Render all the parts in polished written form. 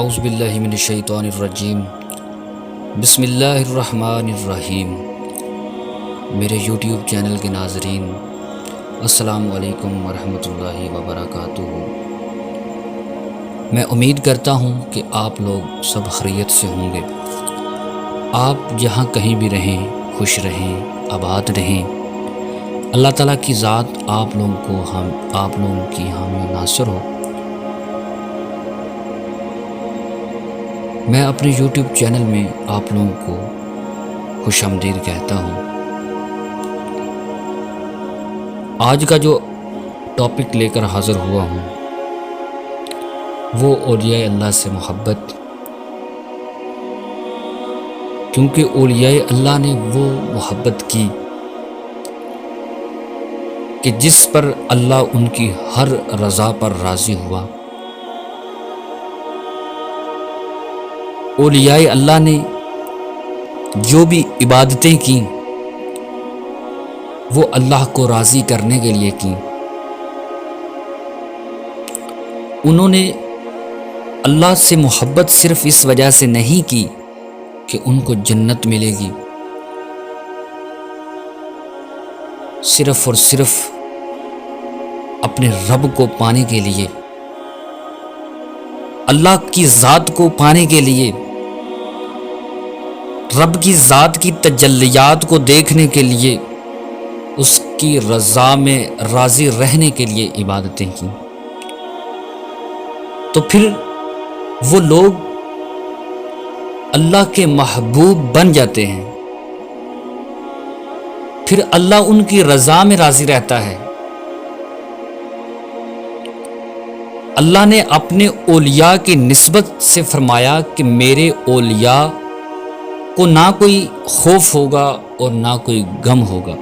اعوذ باللہ من الشیطان الرجیم بسم اللہ الرحمن الرحیم۔ میرے یوٹیوب چینل کے ناظرین، السلام علیکم ورحمۃ اللہ وبرکاتہ۔ میں امید کرتا ہوں کہ آپ لوگ سب خیریت سے ہوں گے۔ آپ جہاں کہیں بھی رہیں، خوش رہیں، آباد رہیں۔ اللہ تعالیٰ کی ذات آپ لوگوں کی حامی و ناصر ہو۔ میں اپنے یوٹیوب چینل میں آپ لوگوں کو خوش آمدید کہتا ہوں۔ آج کا جو ٹاپک لے کر حاضر ہوا ہوں وہ اولیاء اللہ سے محبت، کیونکہ اولیاء اللہ نے وہ محبت کی کہ جس پر اللہ ان کی ہر رضا پر راضی ہوا۔ اولیاء اللہ نے جو بھی عبادتیں کیں وہ اللہ کو راضی کرنے کے لیے کیں۔ انہوں نے اللہ سے محبت صرف اس وجہ سے نہیں کی کہ ان کو جنت ملے گی، صرف اور صرف اپنے رب کو پانے کے لیے، اللہ کی ذات کو پانے کے لیے، رب کی ذات کی تجلیات کو دیکھنے کے لیے، اس کی رضا میں راضی رہنے کے لیے عبادتیں کی۔ تو پھر وہ لوگ اللہ کے محبوب بن جاتے ہیں، پھر اللہ ان کی رضا میں راضی رہتا ہے۔ اللہ نے اپنے اولیاء کی نسبت سے فرمایا کہ میرے اولیاء کو نہ کوئی خوف ہوگا اور نہ کوئی غم ہوگا۔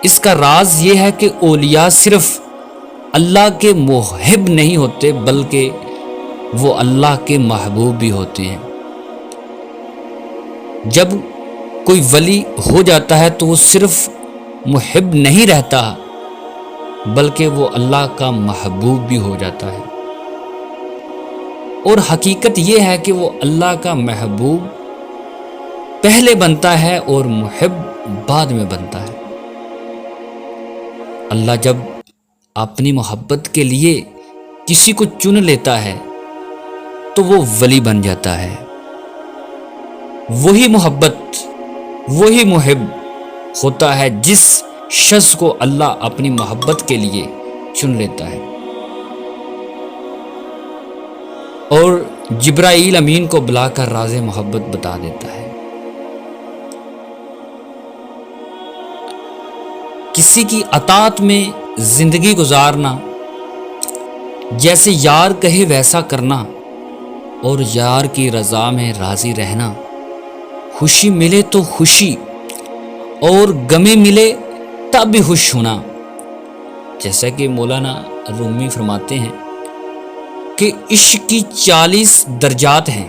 اس کا راز یہ ہے کہ اولیاء صرف اللہ کے محب نہیں ہوتے بلکہ وہ اللہ کے محبوب بھی ہوتے ہیں۔ جب کوئی ولی ہو جاتا ہے تو وہ صرف محب نہیں رہتا بلکہ وہ اللہ کا محبوب بھی ہو جاتا ہے۔ اور حقیقت یہ ہے کہ وہ اللہ کا محبوب پہلے بنتا ہے اور محب بعد میں بنتا ہے۔ اللہ جب اپنی محبت کے لیے کسی کو چن لیتا ہے تو وہ ولی بن جاتا ہے۔ وہی محبت، وہی محب ہوتا ہے جس شخص کو اللہ اپنی محبت کے لیے چن لیتا ہے۔ اور جبرائیل امین کو بلا کر راز محبت بتا دیتا ہے۔ کسی کی اطاعت میں زندگی گزارنا، جیسے یار کہے ویسا کرنا اور یار کی رضا میں راضی رہنا، خوشی ملے تو خوشی اور غم ملے تب بھی خوش ہونا۔ جیسا کہ مولانا رومی فرماتے ہیں کہ عشق کی 40 درجات ہیں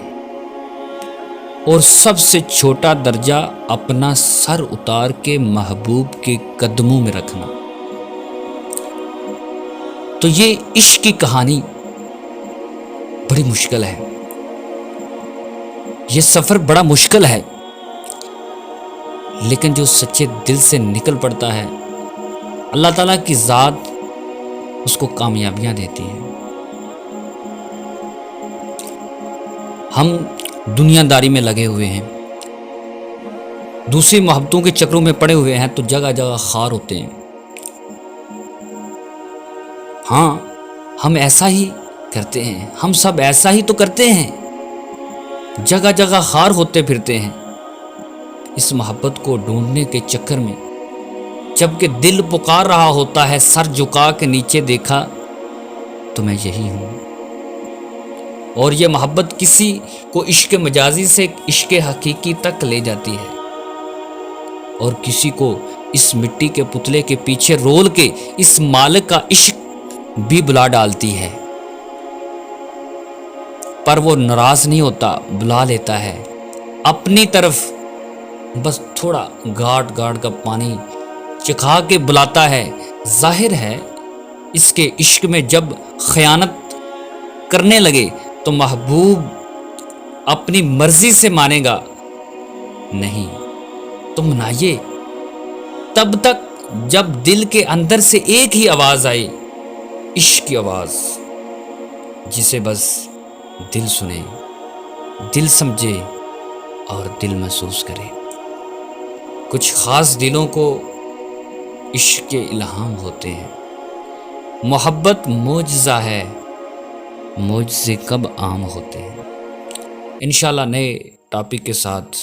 اور سب سے چھوٹا درجہ اپنا سر اتار کے محبوب کے قدموں میں رکھنا۔ تو یہ عشق کی کہانی بڑی مشکل ہے، یہ سفر بڑا مشکل ہے، لیکن جو سچے دل سے نکل پڑتا ہے اللہ تعالیٰ کی ذات اس کو کامیابیاں دیتی ہے۔ ہم دنیا داری میں لگے ہوئے ہیں، دوسری محبتوں کے چکروں میں پڑے ہوئے ہیں تو جگہ جگہ خار ہوتے ہیں۔ ہاں، ہم ایسا ہی کرتے ہیں، ہم سب ایسا ہی تو کرتے ہیں، جگہ جگہ خار ہوتے پھرتے ہیں اس محبت کو ڈھونڈنے کے چکر میں۔ جبکہ دل پکار رہا ہوتا ہے، سر جھکا کے نیچے دیکھا تو میں یہی ہوں۔ اور یہ محبت کسی کو عشق مجازی سے عشق حقیقی تک لے جاتی ہے، اور کسی کو اس مٹی کے پتلے کے پیچھے رول کے اس مالک کا عشق بھی بلا ڈالتی ہے۔ پر وہ ناراض نہیں ہوتا، بلا لیتا ہے اپنی طرف، بس تھوڑا گاٹ کا پانی چکھا کے بلاتا ہے۔ ظاہر ہے اس کے عشق میں جب خیانت کرنے لگے تو محبوب اپنی مرضی سے مانے گا نہیں، تو منائیے تب تک جب دل کے اندر سے ایک ہی آواز آئے، عشق کی آواز، جسے بس دل سنے، دل سمجھے اور دل محسوس کرے۔ کچھ خاص دلوں کو عشق کے الہام ہوتے ہیں۔ محبت معجزہ ہے، معجزے کب عام ہوتے ہیں۔ انشاءاللہ نئے ٹاپک کے ساتھ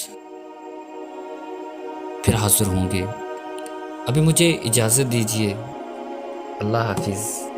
پھر حاضر ہوں گے۔ ابھی مجھے اجازت دیجیے، اللہ حافظ۔